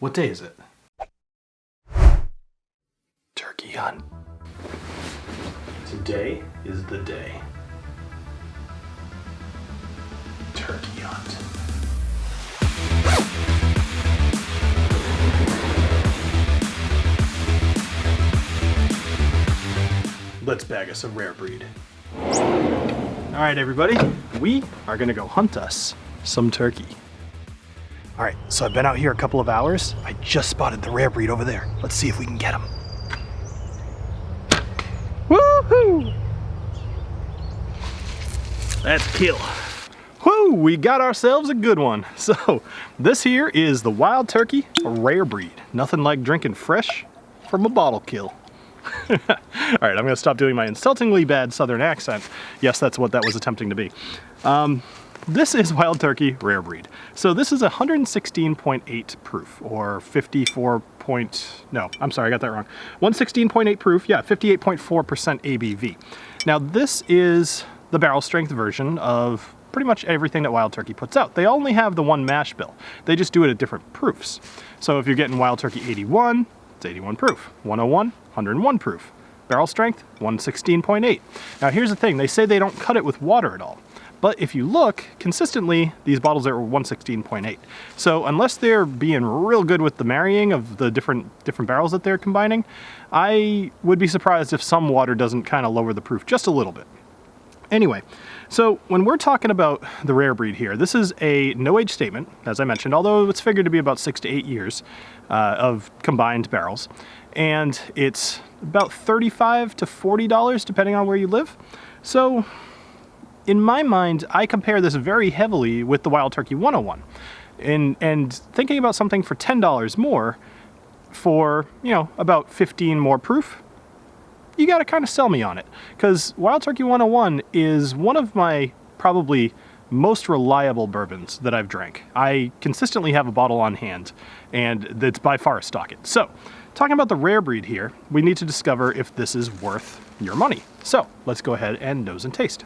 What day is it? Turkey hunt. Today is the day. Turkey hunt. Let's bag us a rare breed. All right, everybody, we are gonna go hunt us some turkey. All right, so I've been out here a couple of hours. I just spotted the rare breed over there. Let's see if we can get him. Woohoo! That's a kill. Woo, we got ourselves a good one. So this here is the wild turkey, a rare breed. Nothing like drinking fresh from a bottle kill. All right, I'm gonna stop doing my insultingly bad southern accent. Yes, that's what that was attempting to be. This is wild turkey rare breed. So this is 116.8 proof, or 54 no, I'm sorry, I got that wrong. 116.8 proof, yeah, 58.4% ABV. Now this is the barrel strength version of pretty much everything that wild turkey puts out. They only have the one mash bill. They just do it at different proofs. So if you're getting wild turkey 81, it's 81 proof. 101, 101 proof. Barrel strength, 116.8. Now here's the thing, they say they don't cut it with water at all. But if you look, consistently, these bottles are 116.8. So unless they're being real good with the marrying of the different barrels that they're combining, I would be surprised if some water doesn't kind of lower the proof just a little bit. Anyway, so when we're talking about the rare breed here, this is a no-age statement, as I mentioned, although it's figured to be about 6 to 8 years of combined barrels. And it's about $35 to $40, depending on where you live. So in my mind, I compare this very heavily with the Wild Turkey 101. And thinking about something for $10 more for, you know, about 15 more proof, you gotta kind of sell me on it. Because Wild Turkey 101 is one of my probably most reliable bourbons that I've drank. I consistently have a bottle on hand, and it's by far a stock it. So, talking about the rare breed here, we need to discover if this is worth your money. So, let's go ahead and nose and taste.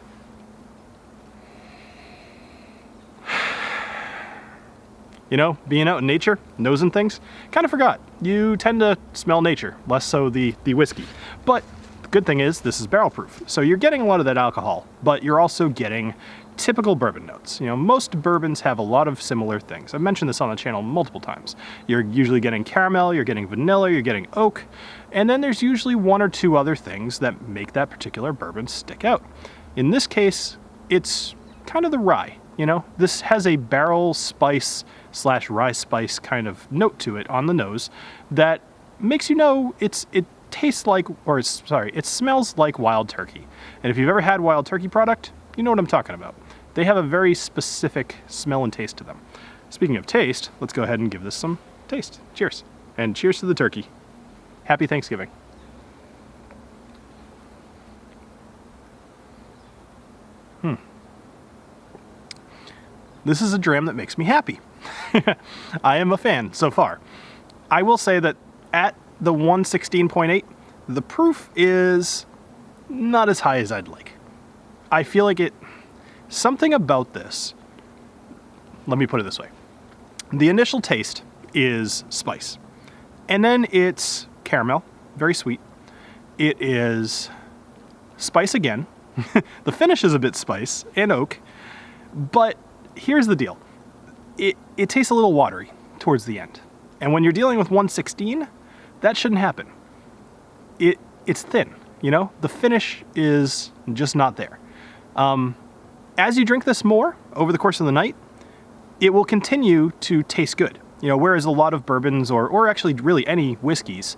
You know, being out in nature, nosing things, kind of forgot. You tend to smell nature, less so the whiskey. But the good thing is this is barrel proof. So you're getting a lot of that alcohol, but you're also getting typical bourbon notes. You know, most bourbons have a lot of similar things. I've mentioned this on the channel multiple times. You're usually getting caramel, you're getting vanilla, you're getting oak, and then there's usually one or two other things that make that particular bourbon stick out. In this case, it's kind of the rye. You know, this has a barrel spice / rye spice kind of note to it on the nose that makes you know it tastes like, or it smells like wild turkey. And if you've ever had wild turkey product, you know what I'm talking about. They have a very specific smell and taste to them. Speaking of taste, let's go ahead and give this some taste. Cheers. And cheers to the turkey. Happy Thanksgiving. This is a dram that makes me happy. I am a fan so far. I will say that at the 116.8, the proof is not as high as I'd like. I feel like something about this, let me put it this way. The initial taste is spice. And then it's caramel, very sweet. It is spice again. The finish is a bit spice and oak, but here's the deal. It tastes a little watery towards the end. And when you're dealing with 116, that shouldn't happen. It's thin, you know? The finish is just not there. As you drink this more over the course of the night, it will continue to taste good. You know, whereas a lot of bourbons or actually really any whiskeys,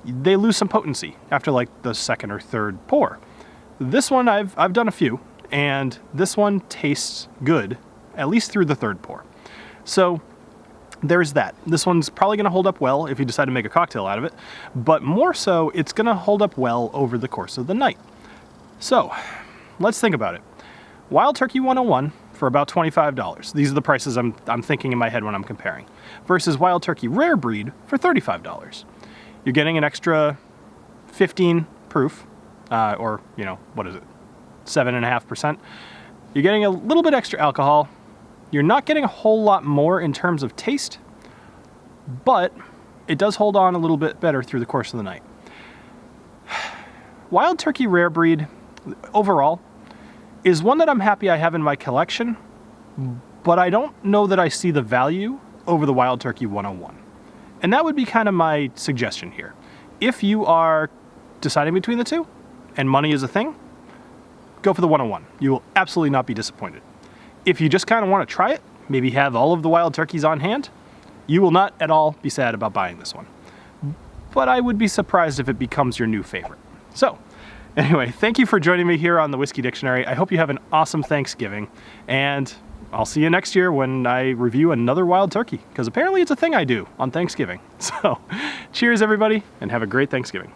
they lose some potency after like the second or third pour. This one I've done a few, and this one tastes good at least through the third pour. So there's that. This one's probably gonna hold up well if you decide to make a cocktail out of it, but more so, it's gonna hold up well over the course of the night. So let's think about it. Wild Turkey 101 for about $25. These are the prices I'm thinking in my head when I'm comparing. Versus Wild Turkey Rare Breed for $35. You're getting an extra 15 proof, or, you know, what is it? 7.5%. You're getting a little bit extra alcohol. You're not getting a whole lot more in terms of taste, but it does hold on a little bit better through the course of the night. Wild Turkey Rare Breed, overall, is one that I'm happy I have in my collection, but I don't know that I see the value over the Wild Turkey 101. And that would be kind of my suggestion here. If you are deciding between the two, and money is a thing, go for the 101. You will absolutely not be disappointed. If you just kind of want to try it, maybe have all of the Wild Turkeys on hand, you will not at all be sad about buying this one. But I would be surprised if it becomes your new favorite. So, anyway, thank you for joining me here on the Whiskey Dictionary. I hope you have an awesome Thanksgiving, and I'll see you next year when I review another wild turkey, because apparently it's a thing I do on Thanksgiving. So, cheers everybody, and have a great Thanksgiving.